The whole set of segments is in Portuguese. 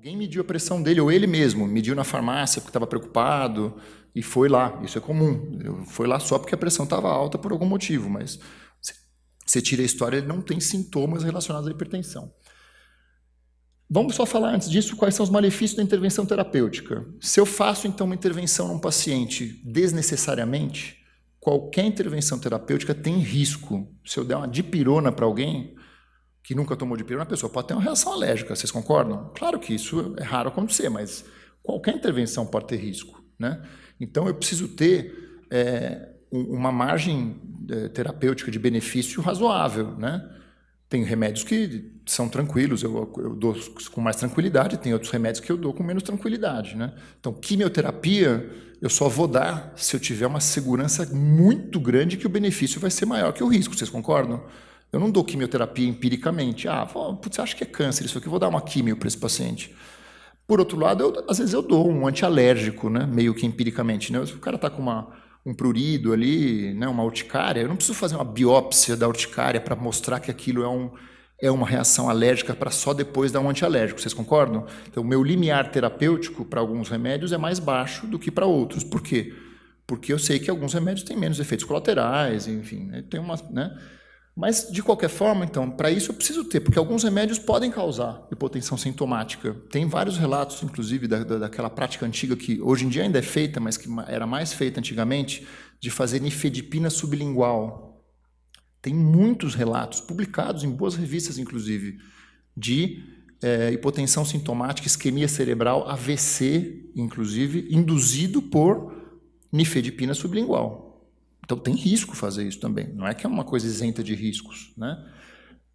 Alguém mediu a pressão dele, ou ele mesmo, mediu na farmácia porque estava preocupado e foi lá. Isso é comum. Foi lá só porque a pressão estava alta por algum motivo, mas você tira a história, ele não tem sintomas relacionados à hipertensão. Vamos só falar antes disso quais são os malefícios da intervenção terapêutica. Se eu faço, então, uma intervenção num paciente desnecessariamente, qualquer intervenção terapêutica tem risco. Se eu der uma dipirona para alguém que nunca tomou dipirona, a pessoa pode ter uma reação alérgica, vocês concordam? Claro que isso é raro acontecer, mas qualquer intervenção pode ter risco, né? Então, eu preciso ter uma margem terapêutica de benefício razoável, né? Tem remédios que são tranquilos, eu dou com mais tranquilidade, tem outros remédios que eu dou com menos tranquilidade, né? Então, quimioterapia eu só vou dar se eu tiver uma segurança muito grande que o benefício vai ser maior que o risco, vocês concordam? Eu não dou quimioterapia empiricamente. Você acha que é câncer isso aqui, eu vou dar uma quimio para esse paciente. Por outro lado, às vezes eu dou um antialérgico, né? Meio que empiricamente, né? Se o cara está com um prurido ali, né, uma urticária, eu não preciso fazer uma biópsia da urticária para mostrar que aquilo é uma reação alérgica para só depois dar um antialérgico. Vocês concordam? Então, o meu limiar terapêutico para alguns remédios é mais baixo do que para outros. Por quê? Porque eu sei que alguns remédios têm menos efeitos colaterais, enfim, né, tem uma, né? Mas, de qualquer forma, então, para isso eu preciso ter, porque alguns remédios podem causar hipotensão sintomática. Tem vários relatos, inclusive, daquela prática antiga que hoje em dia ainda é feita, mas que era mais feita antigamente, de fazer nifedipina sublingual. Tem muitos relatos, publicados em boas revistas, inclusive, de hipotensão sintomática, isquemia cerebral, AVC, inclusive, induzido por nifedipina sublingual. Então, tem risco fazer isso também. Não é que é uma coisa isenta de riscos, né?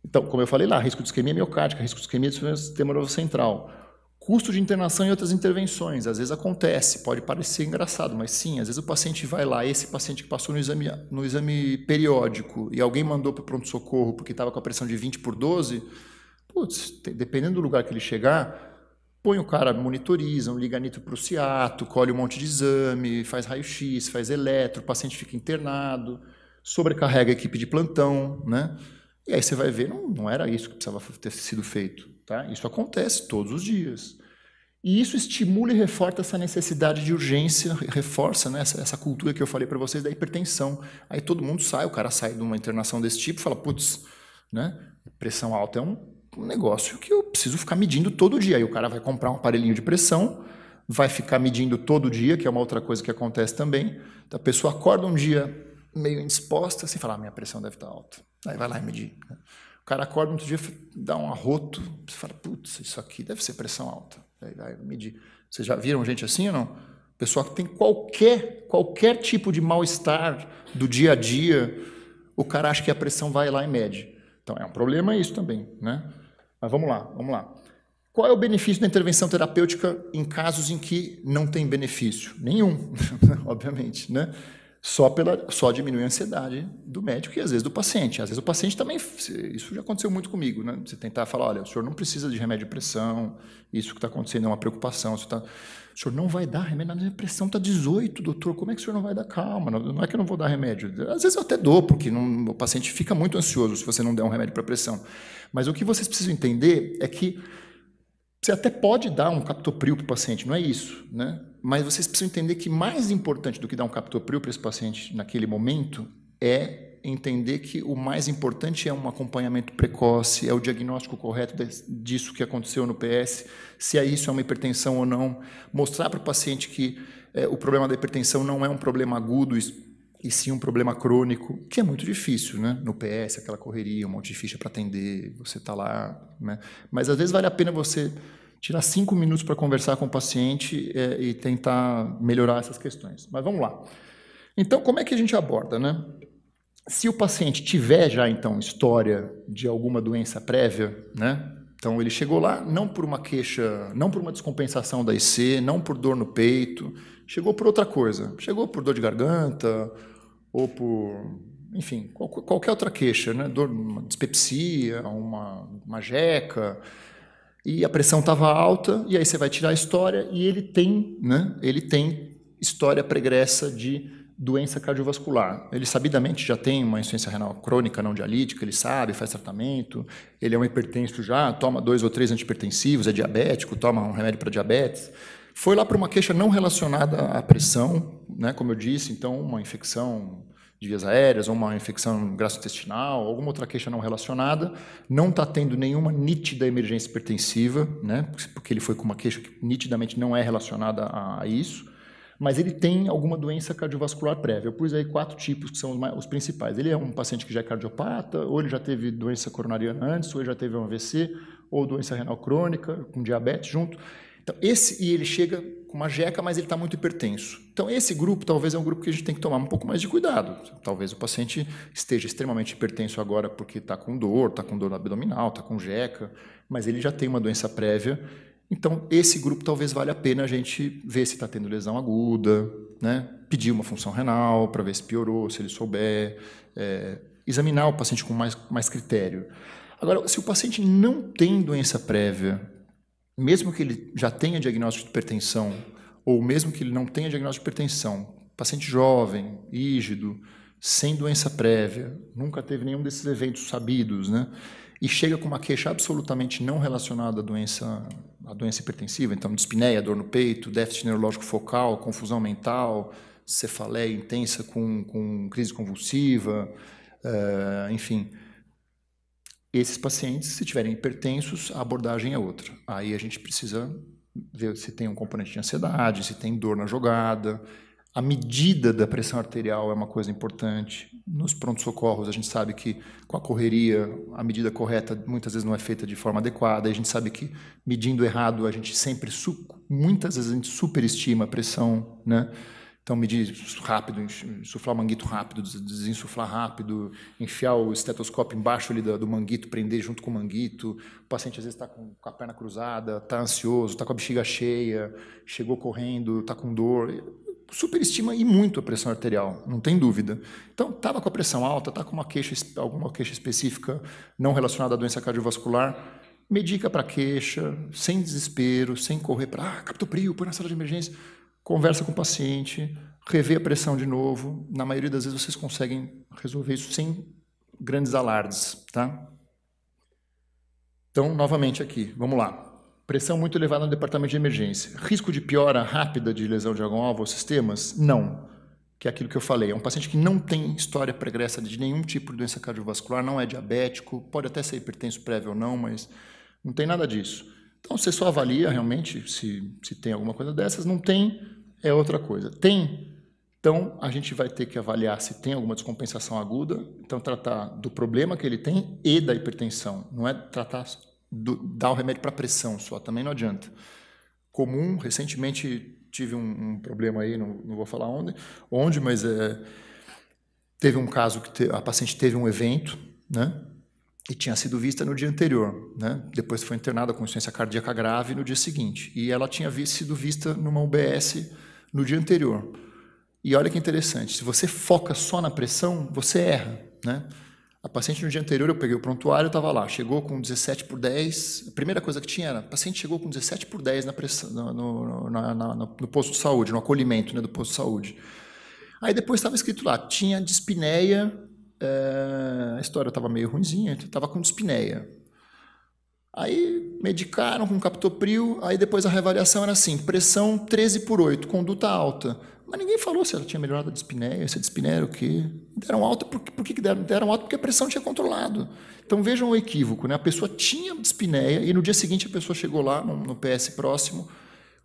Então, como eu falei lá, risco de isquemia miocárdica, risco de isquemia do sistema nervoso central. Custo de internação e outras intervenções. Às vezes acontece, pode parecer engraçado, mas sim, às vezes o paciente vai lá, esse paciente que passou no exame periódico e alguém mandou para o pronto-socorro porque estava com a pressão de 20/12, dependendo do lugar que ele chegar, põe o cara, monitoriza, liga nitro prussiato, colhe um monte de exame, faz raio-x, faz eletro, o paciente fica internado, sobrecarrega a equipe de plantão, né? E aí você vai ver, não era isso que precisava ter sido feito, tá? Isso acontece todos os dias. E isso estimula e reforça essa necessidade de urgência, reforça, né, essa cultura que eu falei para vocês da hipertensão. Aí todo mundo sai, o cara sai de uma internação desse tipo e fala, putz, né, pressão alta é um negócio que eu preciso ficar medindo todo dia. Aí o cara vai comprar um aparelhinho de pressão, vai ficar medindo todo dia, que é uma outra coisa que acontece também. Então, a pessoa acorda um dia meio indisposta, assim, fala, minha pressão deve estar alta. Aí vai lá e medir. O cara acorda outro dia, dá um arroto, você fala, putz, isso aqui deve ser pressão alta. Aí vai medir. Vocês já viram gente assim ou não? Pessoal que tem qualquer tipo de mal-estar do dia a dia, o cara acha que a pressão vai lá e mede. Então, é um problema isso também, né? Mas vamos lá. Qual é o benefício da intervenção terapêutica em casos em que não tem benefício? Nenhum, obviamente, né? Só diminui a ansiedade do médico e, às vezes, do paciente. Às vezes, o paciente também... Isso já aconteceu muito comigo, né? Você tentar falar, olha, o senhor não precisa de remédio de pressão, isso que está acontecendo é uma preocupação, o senhor não vai dar remédio, a minha pressão está 18, doutor, como é que o senhor não vai dar? Calma, não é que eu não vou dar remédio. Às vezes eu até dou, porque o paciente fica muito ansioso se você não der um remédio para pressão. Mas o que vocês precisam entender é que você até pode dar um captopril para o paciente, não é isso, né? Mas vocês precisam entender que mais importante do que dar um captopril para esse paciente naquele momento é entender que o mais importante é um acompanhamento precoce, é o diagnóstico correto disso que aconteceu no PS, se isso é uma hipertensão ou não, mostrar para o paciente que o problema da hipertensão não é um problema agudo e sim um problema crônico, que é muito difícil, né? No PS, aquela correria, um monte de ficha para atender, você está lá, né? Mas às vezes vale a pena você tirar 5 minutos para conversar com o paciente e tentar melhorar essas questões. Mas vamos lá. Então, como é que a gente aborda, né? Se o paciente tiver já, então, história de alguma doença prévia, né? Então, ele chegou lá não por uma queixa, não por uma descompensação da IC, não por dor no peito, chegou por outra coisa. Chegou por dor de garganta ou por, enfim, qualquer outra queixa, né? Dor, uma dispepsia, uma jeca, e a pressão estava alta, e aí você vai tirar a história e ele tem, né? Ele tem história pregressa de doença cardiovascular. Ele sabidamente já tem uma insuficiência renal crônica não dialítica, ele sabe, faz tratamento, ele é um hipertenso já, toma 2 ou 3 antihipertensivos, é diabético, toma um remédio para diabetes. Foi lá para uma queixa não relacionada à pressão, né, como eu disse, então uma infecção de vias aéreas, ou uma infecção gastrointestinal, alguma outra queixa não relacionada, não está tendo nenhuma nítida emergência hipertensiva, né, porque ele foi com uma queixa que nitidamente não é relacionada a isso, mas ele tem alguma doença cardiovascular prévia. Eu pus aí 4 tipos que são os principais. Ele é um paciente que já é cardiopata, ou ele já teve doença coronariana antes, ou ele já teve um AVC, ou doença renal crônica, com diabetes junto. Então, e ele chega com uma jeca, mas ele está muito hipertenso. Então, esse grupo talvez é um grupo que a gente tem que tomar um pouco mais de cuidado. Talvez o paciente esteja extremamente hipertenso agora porque está com dor abdominal, está com jeca, mas ele já tem uma doença prévia. Então, esse grupo talvez valha a pena a gente ver se está tendo lesão aguda, né? Pedir uma função renal para ver se piorou, se ele souber, examinar o paciente com mais critério. Agora, se o paciente não tem doença prévia, mesmo que ele já tenha diagnóstico de hipertensão, ou mesmo que ele não tenha diagnóstico de hipertensão, paciente jovem, rígido, sem doença prévia, nunca teve nenhum desses eventos sabidos, né? E chega com uma queixa absolutamente não relacionada à doença hipertensiva, então dispneia, dor no peito, déficit neurológico focal, confusão mental, cefaleia intensa com crise convulsiva, enfim. Esses pacientes, se tiverem hipertensos, a abordagem é outra. Aí a gente precisa ver se tem um componente de ansiedade, se tem dor na jogada. A medida da pressão arterial é uma coisa importante. Nos pronto-socorros, a gente sabe que com a correria, a medida correta muitas vezes não é feita de forma adequada. A gente sabe que medindo errado, a gente sempre, muitas vezes a gente superestima a pressão, né? Então, medir rápido, insuflar o manguito rápido, desinsuflar rápido, enfiar o estetoscópio embaixo ali do manguito, prender junto com o manguito. O paciente às vezes está com a perna cruzada, está ansioso, está com a bexiga cheia, chegou correndo, está com dor. Superestima e muito a pressão arterial, não tem dúvida. Então, estava com a pressão alta, está com alguma queixa específica não relacionada à doença cardiovascular, medica para a queixa, sem desespero, sem correr para captopril, põe na sala de emergência. Conversa com o paciente, revê a pressão de novo. Na maioria das vezes vocês conseguem resolver isso sem grandes alardes, tá? Então, novamente aqui, vamos lá. Pressão muito elevada no departamento de emergência. Risco de piora rápida de lesão de órgão-alvo ou sistemas? Não. Que é aquilo que eu falei. É um paciente que não tem história pregressa de nenhum tipo de doença cardiovascular, não é diabético, pode até ser hipertenso prévio ou não, mas não tem nada disso. Então, você só avalia realmente se tem alguma coisa dessas. Não tem, é outra coisa. Tem, então a gente vai ter que avaliar se tem alguma descompensação aguda, então tratar do problema que ele tem e da hipertensão. Não é tratar... dar o remédio para pressão só, também não adianta. Comum, recentemente tive um problema aí, não vou falar onde, mas teve um caso que a paciente teve um evento, né, e tinha sido vista no dia anterior, né, depois foi internada com insuficiência cardíaca grave no dia seguinte, e ela tinha sido vista numa UBS no dia anterior. E olha que interessante, se você foca só na pressão, você erra, né? A paciente no dia anterior, eu peguei o prontuário, estava lá, chegou com 17/10, a primeira coisa que tinha era, a paciente chegou com 17/10 na pressão, no posto de saúde, no acolhimento, né, do posto de saúde. Aí depois estava escrito lá, tinha dispneia, a história estava meio ruinzinha, estava com dispneia. Aí medicaram com captopril, aí depois a reavaliação era assim, pressão 13/8, conduta alta. Mas ninguém falou se ela tinha melhorado a dispneia, se a dispneia era o quê. Deram alta, por que deram? Deram alta porque a pressão tinha controlado. Então vejam o equívoco, né? A pessoa tinha dispneia e no dia seguinte a pessoa chegou lá no PS próximo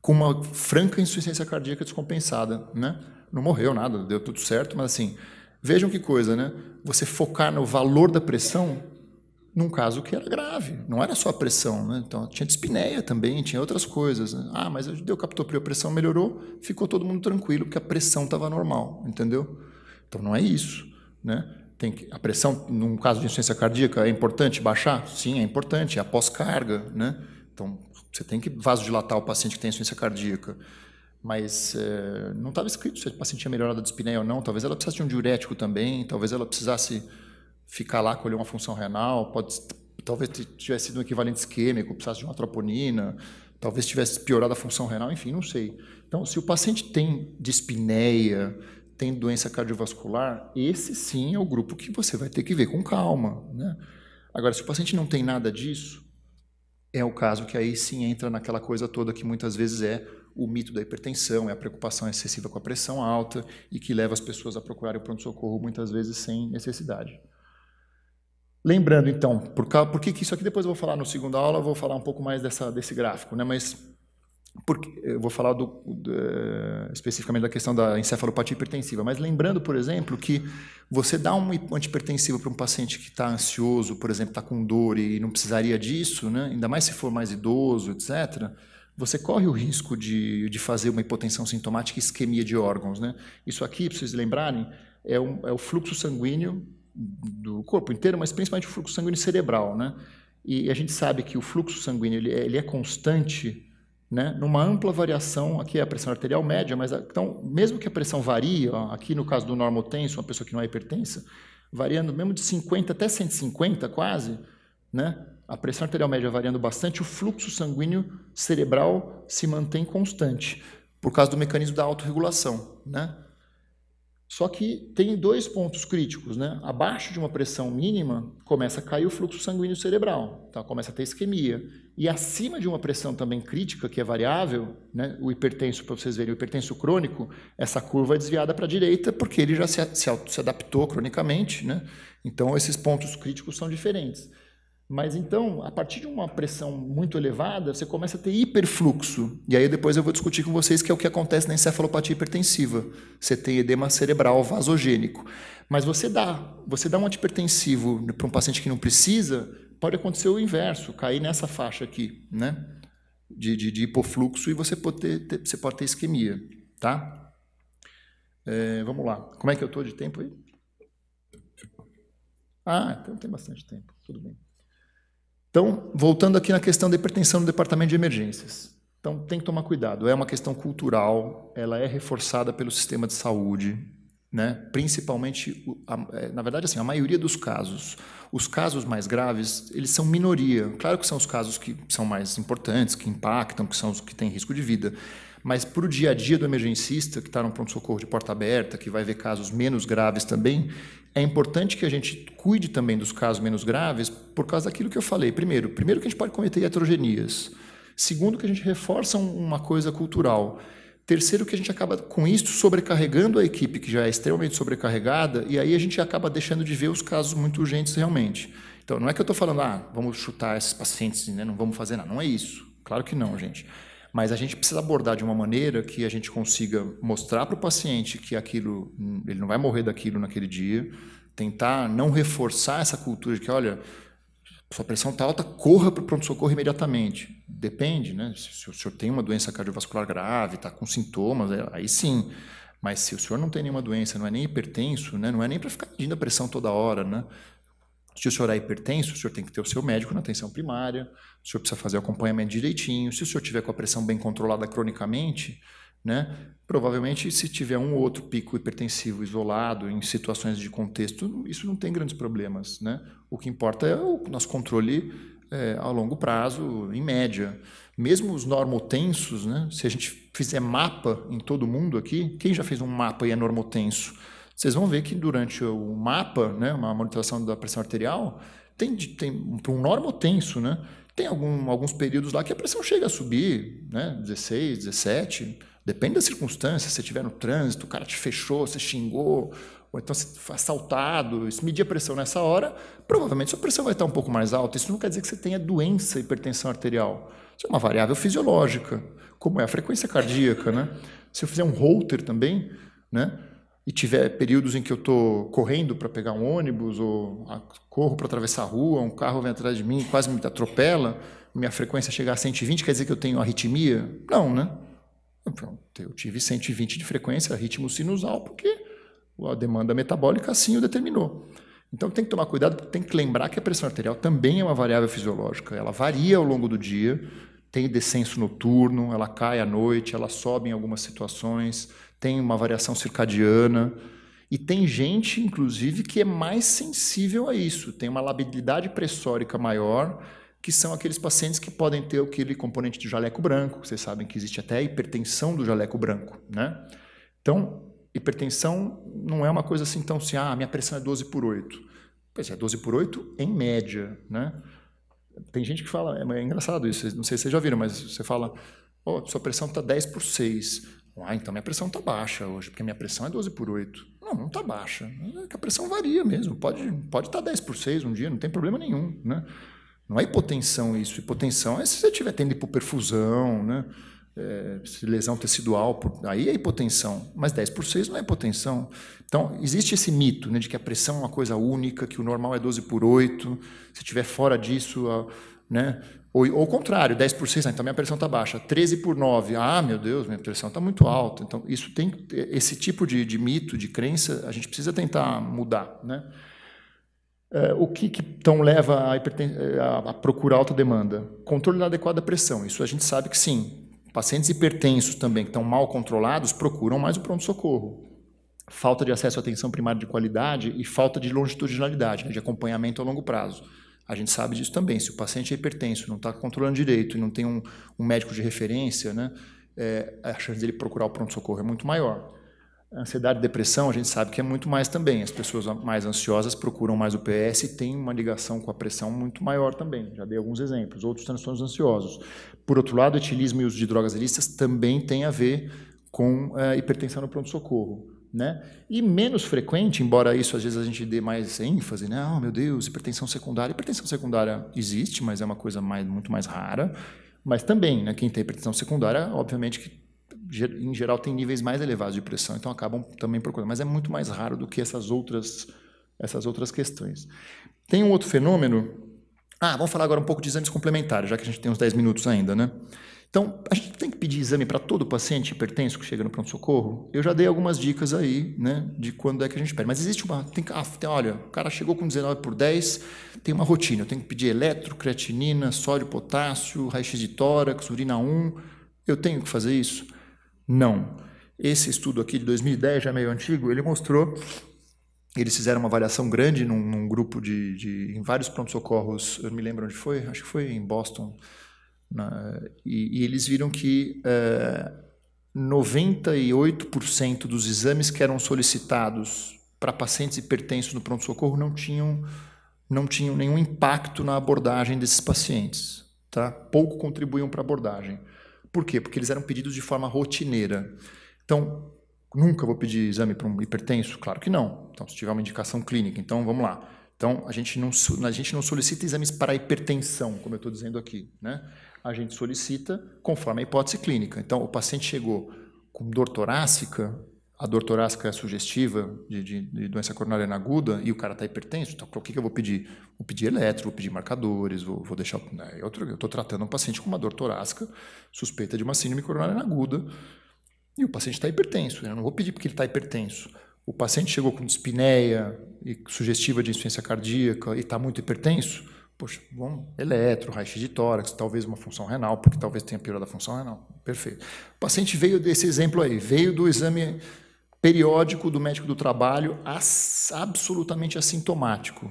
com uma franca insuficiência cardíaca descompensada, né? Não morreu nada, deu tudo certo, mas assim, vejam que coisa, né? Você focar no valor da pressão num caso que era grave, não era só a pressão, né? Então tinha dispneia também, tinha outras coisas, né? Ah, mas deu captopril, a pressão melhorou, ficou todo mundo tranquilo porque a pressão estava normal, entendeu? Então não é isso, né? A pressão, num caso de insuficiência cardíaca, é importante baixar? Sim, é importante, é a pós-carga, né? Então você tem que vasodilatar o paciente que tem insuficiência cardíaca, mas não estava escrito se a paciente tinha melhorado a dispneia ou não, talvez ela precisasse de um diurético também, talvez ela precisasse ficar lá, colher uma função renal, talvez tivesse sido um equivalente isquêmico, precisasse de uma troponina, talvez tivesse piorado a função renal, enfim, não sei. Então, se o paciente tem dispneia, tem doença cardiovascular, esse sim é o grupo que você vai ter que ver com calma, né? Agora, se o paciente não tem nada disso, é o caso que aí sim entra naquela coisa toda que muitas vezes é o mito da hipertensão, é a preocupação excessiva com a pressão alta e que leva as pessoas a procurarem o pronto-socorro muitas vezes sem necessidade. Lembrando, então, por que isso aqui depois eu vou falar no segundo aula, eu vou falar um pouco mais desse gráfico, né? Mas eu vou falar especificamente da questão da encefalopatia hipertensiva, mas lembrando, por exemplo, que você dá um antihipertensivo para um paciente que está ansioso, por exemplo, está com dor e não precisaria disso, né? Ainda mais se for mais idoso, etc., você corre o risco de fazer uma hipotensão sintomática e isquemia de órgãos, né? Isso aqui, para vocês lembrarem, é o fluxo sanguíneo do corpo inteiro, mas principalmente o fluxo sanguíneo cerebral, né? E a gente sabe que o fluxo sanguíneo ele é constante, né, numa ampla variação. Aqui é a pressão arterial média, mas então, mesmo que a pressão varie, ó, aqui no caso do normotenso, uma pessoa que não é hipertensa, variando mesmo de 50 até 150 quase, né, a pressão arterial média variando bastante, o fluxo sanguíneo cerebral se mantém constante, por causa do mecanismo da autorregulação, né? Só que tem dois pontos críticos, né? Abaixo de uma pressão mínima, começa a cair o fluxo sanguíneo cerebral, tá? Começa a ter isquemia. E acima de uma pressão também crítica, que é variável, né? O hipertenso, para vocês verem, o hipertenso crônico, essa curva é desviada para a direita, porque ele já se adaptou cronicamente, né? Então, esses pontos críticos são diferentes. Mas então, a partir de uma pressão muito elevada, você começa a ter hiperfluxo. E aí depois eu vou discutir com vocês que é o que acontece na encefalopatia hipertensiva. Você tem edema cerebral vasogênico. Mas você dá um antihipertensivo para um paciente que não precisa, pode acontecer o inverso, cair nessa faixa aqui, né? De hipofluxo, e você pode ter isquemia, tá? Vamos lá. Como é que eu estou de tempo aí? Então tem bastante tempo, tudo bem. Então, voltando aqui na questão da hipertensão no departamento de emergências. Então, tem que tomar cuidado. É uma questão cultural, ela é reforçada pelo sistema de saúde, né? Principalmente, na verdade, assim, a maioria dos casos. Os casos mais graves, eles são minoria. Claro que são os casos que são mais importantes, que impactam, que são os que têm risco de vida. Mas para o dia a dia do emergencista, que está no pronto-socorro de porta aberta, que vai ver casos menos graves também, é importante que a gente cuide também dos casos menos graves por causa daquilo que eu falei. Primeiro que a gente pode cometer heterogenias. Segundo, que a gente reforça uma coisa cultural. Terceiro, que a gente acaba, com isso, sobrecarregando a equipe, que já é extremamente sobrecarregada, e aí a gente acaba deixando de ver os casos muito urgentes realmente. Então, não é que eu estou falando, vamos chutar esses pacientes, né, não vamos fazer nada. Não é isso. Claro que não, gente. Mas a gente precisa abordar de uma maneira que a gente consiga mostrar para o paciente que aquilo, ele não vai morrer daquilo naquele dia, tentar não reforçar essa cultura de que, olha, sua pressão está alta, corra para o pronto-socorro imediatamente. Depende, né? Se o senhor tem uma doença cardiovascular grave, está com sintomas, aí sim. Mas se o senhor não tem nenhuma doença, não é nem hipertenso, né? Não é nem para ficar medindo a pressão toda hora, né? Se o senhor é hipertenso, o senhor tem que ter o seu médico na atenção primária, o senhor precisa fazer o acompanhamento direitinho. Se o senhor tiver com a pressão bem controlada cronicamente, né, provavelmente se tiver um ou outro pico hipertensivo isolado em situações de contexto, isso não tem grandes problemas, né? O que importa é o nosso controle a longo prazo, em média. Mesmo os normotensos, né, se a gente fizer mapa em todo mundo aqui, quem já fez um mapa e é normotenso? Vocês vão ver que durante o mapa, né, uma monitoração da pressão arterial, tem para um normotenso, né, tem alguns períodos lá que a pressão chega a subir, né, 16, 17, depende da circunstância. Se você estiver no trânsito, o cara te fechou, você xingou, ou então você foi assaltado, se medir a pressão nessa hora, provavelmente sua pressão vai estar um pouco mais alta. Isso não quer dizer que você tenha doença, hipertensão arterial. Isso é uma variável fisiológica, como é a frequência cardíaca, né? Se eu fizer um Holter também, né, e tiver períodos em que eu estou correndo para pegar um ônibus, ou corro para atravessar a rua, um carro vem atrás de mim e quase me atropela, minha frequência chegar a 120, quer dizer que eu tenho arritmia? Não, né? Eu tive 120 de frequência, ritmo sinusal, porque a demanda metabólica assim o determinou. Então tem que tomar cuidado, tem que lembrar que a pressão arterial também é uma variável fisiológica, ela varia ao longo do dia, tem descenso noturno, ela cai à noite, ela sobe em algumas situações, tem uma variação circadiana, e tem gente, inclusive, que é mais sensível a isso, tem uma labilidade pressórica maior, que são aqueles pacientes que podem ter aquele componente de jaleco branco. Vocês sabem que existe até a hipertensão do jaleco branco, né? Então, hipertensão não é uma coisa assim tão assim, minha pressão é 12/8. Pois é, 12/8 em média, né? Tem gente que fala, é engraçado isso, não sei se vocês já viram, mas você fala, sua pressão está 10/6. Então minha pressão está baixa hoje, porque minha pressão é 12/8. Não está baixa. É que a pressão varia mesmo. Pode estar 10/6 um dia, não tem problema nenhum, né? Não é hipotensão isso. Hipotensão é se você estiver tendo hipoperfusão, né? Lesão tecidual, aí é hipotensão. Mas 10/6 não é hipotensão. Então, existe esse mito, né, de que a pressão é uma coisa única, que o normal é 12/8. Se estiver fora disso, né? Ou o contrário, 10/6, então minha pressão está baixa. 13/9, meu Deus, minha pressão está muito alta. Então, isso tem esse tipo de mito, de crença, a gente precisa tentar mudar, né? O que então leva a procurar alta demanda? Controle inadequado da pressão. Isso a gente sabe que sim. Pacientes hipertensos também, que estão mal controlados, procuram mais o pronto-socorro. Falta de acesso à atenção primária de qualidade e falta de longitudinalidade, né, de acompanhamento a longo prazo. A gente sabe disso também. Se o paciente é hipertenso, não está controlando direito e não tem um médico de referência, né, a chance dele procurar o pronto-socorro é muito maior. A ansiedade e depressão, a gente sabe que é muito mais também. As pessoas mais ansiosas procuram mais o PS e tem uma ligação com a pressão muito maior também. Já dei alguns exemplos. Outros transtornos ansiosos. Por outro lado, o etilismo e o uso de drogas ilícitas também tem a ver com hipertensão no pronto-socorro, né? E menos frequente, embora isso às vezes a gente dê mais ênfase, né? Meu Deus, hipertensão secundária. Hipertensão secundária existe, mas é uma coisa muito mais rara. Mas também, né, quem tem hipertensão secundária, obviamente que em geral tem níveis mais elevados de pressão, então acabam também procurando, mas é muito mais raro do que essas outras questões. Tem um outro fenômeno, vamos falar agora um pouco de exames complementares, já que a gente tem uns 10 minutos ainda, né? Então, a gente tem que pedir exame para todo paciente hipertenso que chega no pronto-socorro? Eu já dei algumas dicas aí, né, de quando é que a gente pede, mas existe olha, o cara chegou com 19/10, tem uma rotina, eu tenho que pedir eletro, creatinina, sódio, potássio, raio-x de tórax, urina 1, eu tenho que fazer isso? Não. Esse estudo aqui de 2010, já é meio antigo, ele mostrou, eles fizeram uma avaliação grande num grupo em vários pronto-socorros, eu não me lembro onde foi, acho que foi em Boston, e eles viram que 98% dos exames que eram solicitados para pacientes hipertensos no pronto-socorro não tinham nenhum impacto na abordagem desses pacientes, tá? Pouco contribuíam para a abordagem. Por quê? Porque eles eram pedidos de forma rotineira. Então, nunca vou pedir exame para um hipertenso? Claro que não. Então, se tiver uma indicação clínica, então vamos lá. Então, a gente não solicita exames para hipertensão, como eu estou dizendo aqui, né? A gente solicita conforme a hipótese clínica. Então, o paciente chegou com dor torácica, a dor torácica é sugestiva de doença coronariana aguda e o cara está hipertenso, então o que eu vou pedir? Vou pedir eletro, vou pedir marcadores, vou deixar... Eu estou tratando um paciente com uma dor torácica, suspeita de uma síndrome coronariana aguda, e o paciente está hipertenso. Eu não vou pedir porque ele está hipertenso. O paciente chegou com dispneia e sugestiva de insuficiência cardíaca e está muito hipertenso, poxa, vamos, eletro, raio-x de tórax, talvez uma função renal, porque talvez tenha piorado a função renal. Perfeito. O paciente veio desse exemplo aí, veio do exame periódico do médico do trabalho, absolutamente assintomático.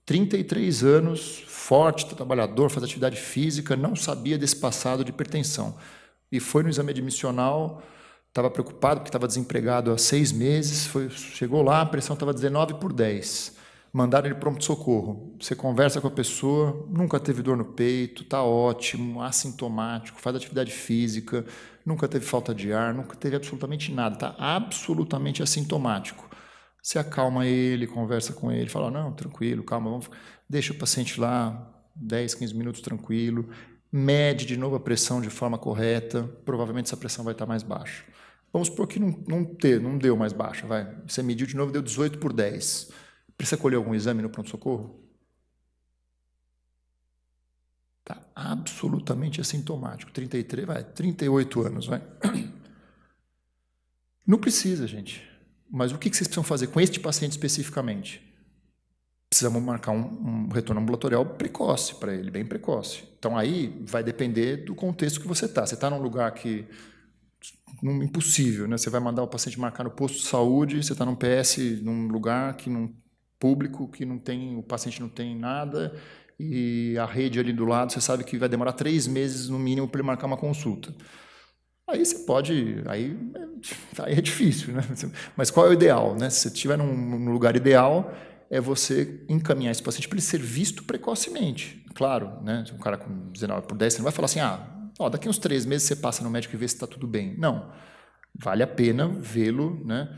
33 anos, forte, trabalhador, faz atividade física, não sabia desse passado de hipertensão. E foi no exame admissional, estava preocupado porque estava desempregado há 6 meses, chegou lá, a pressão estava 19/10. Mandaram ele para pronto-socorro. Você conversa com a pessoa, nunca teve dor no peito, está ótimo, assintomático, faz atividade física, nunca teve falta de ar, nunca teve absolutamente nada, está absolutamente assintomático. Você acalma ele, conversa com ele, fala, não, tranquilo, calma, deixa o paciente lá 10, 15 minutos tranquilo, mede de novo a pressão de forma correta, provavelmente essa pressão vai estar mais baixa. Vamos supor que não deu mais baixa, vai. Você mediu de novo, deu 18/10. Precisa colher algum exame no pronto-socorro? Está absolutamente assintomático. 38 anos, vai. Não precisa, gente. Mas o que vocês precisam fazer com este paciente especificamente? Precisamos marcar um retorno ambulatorial precoce para ele, bem precoce. Então, aí vai depender do contexto que você está. Você está num lugar que... impossível, né? Você vai mandar o paciente marcar no posto de saúde, você está num PS, num lugar que não... público que não tem, o paciente não tem nada e a rede ali do lado, você sabe que vai demorar 3 meses no mínimo para ele marcar uma consulta. Aí você pode, aí é difícil, né? Mas qual é o ideal, né? Se você estiver num lugar ideal, é você encaminhar esse paciente para ele ser visto precocemente. Claro, né? Um cara com 19/10, você não vai falar assim, daqui uns 3 meses você passa no médico e vê se está tudo bem. Não. Vale a pena vê-lo, né?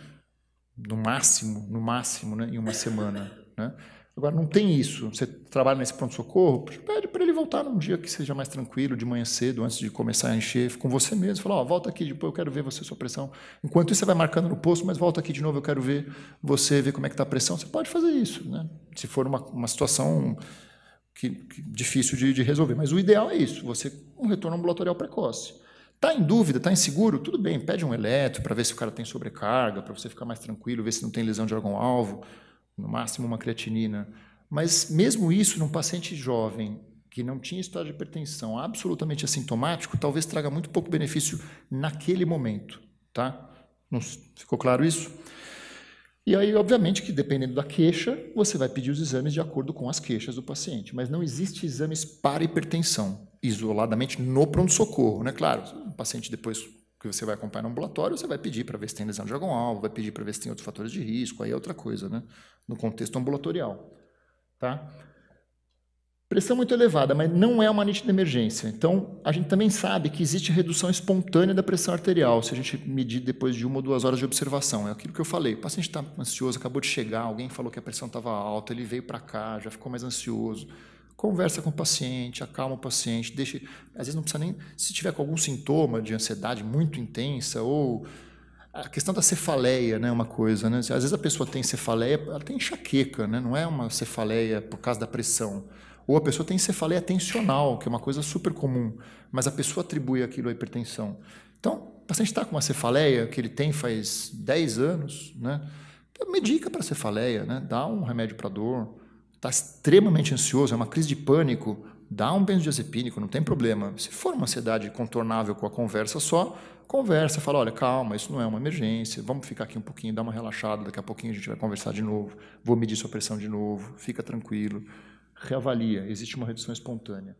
No máximo, né? Em uma semana, né? Agora, não tem isso. Você trabalha nesse pronto-socorro, pede para ele voltar num dia que seja mais tranquilo, de manhã cedo, antes de começar a encher, com você mesmo. Fala, volta aqui, depois eu quero ver você, sua pressão. Enquanto isso, você vai marcando no posto, mas volta aqui de novo, eu quero ver você, ver como é que está a pressão. Você pode fazer isso, né? Se for uma situação difícil de resolver. Mas o ideal é isso, um retorno ambulatorial precoce. Está em dúvida, está inseguro? Tudo bem, pede um eletro para ver se o cara tem sobrecarga, para você ficar mais tranquilo, ver se não tem lesão de órgão-alvo, no máximo uma creatinina. Mas mesmo isso, num paciente jovem que não tinha história de hipertensão, absolutamente assintomático, talvez traga muito pouco benefício naquele momento. Tá? Não, ficou claro isso? E aí, obviamente, que dependendo da queixa, você vai pedir os exames de acordo com as queixas do paciente. Mas não existe exames para hipertensão, isoladamente no pronto-socorro, né? Claro, o paciente depois que você vai acompanhar no ambulatório, você vai pedir para ver se tem lesão de órgão-alvo, vai pedir para ver se tem outros fatores de risco, aí é outra coisa, né? No contexto ambulatorial, tá? Pressão muito elevada, mas não é uma nítida emergência. Então, a gente também sabe que existe redução espontânea da pressão arterial, se a gente medir depois de 1 ou 2 horas de observação. É aquilo que eu falei. O paciente está ansioso, acabou de chegar, alguém falou que a pressão estava alta, ele veio para cá, já ficou mais ansioso. Conversa com o paciente, acalma o paciente, deixa... Às vezes não precisa nem... Se tiver com algum sintoma de ansiedade muito intensa ou... A questão da cefaleia, né, uma coisa, né? Às vezes a pessoa tem cefaleia, ela tem enxaqueca, né? Não é uma cefaleia por causa da pressão. Ou a pessoa tem cefaleia tensional, que é uma coisa super comum, mas a pessoa atribui aquilo à hipertensão. Então, o paciente está com uma cefaleia que ele tem faz 10 anos, né? Medica para a cefaleia, né? Dá um remédio para dor. Está extremamente ansioso, é uma crise de pânico, dá um benzodiazepínico, não tem problema. Se for uma ansiedade contornável com a conversa só, conversa, fala, olha, calma, isso não é uma emergência, vamos ficar aqui um pouquinho, dá uma relaxada, daqui a pouquinho a gente vai conversar de novo, vou medir sua pressão de novo, fica tranquilo, reavalia, existe uma redução espontânea.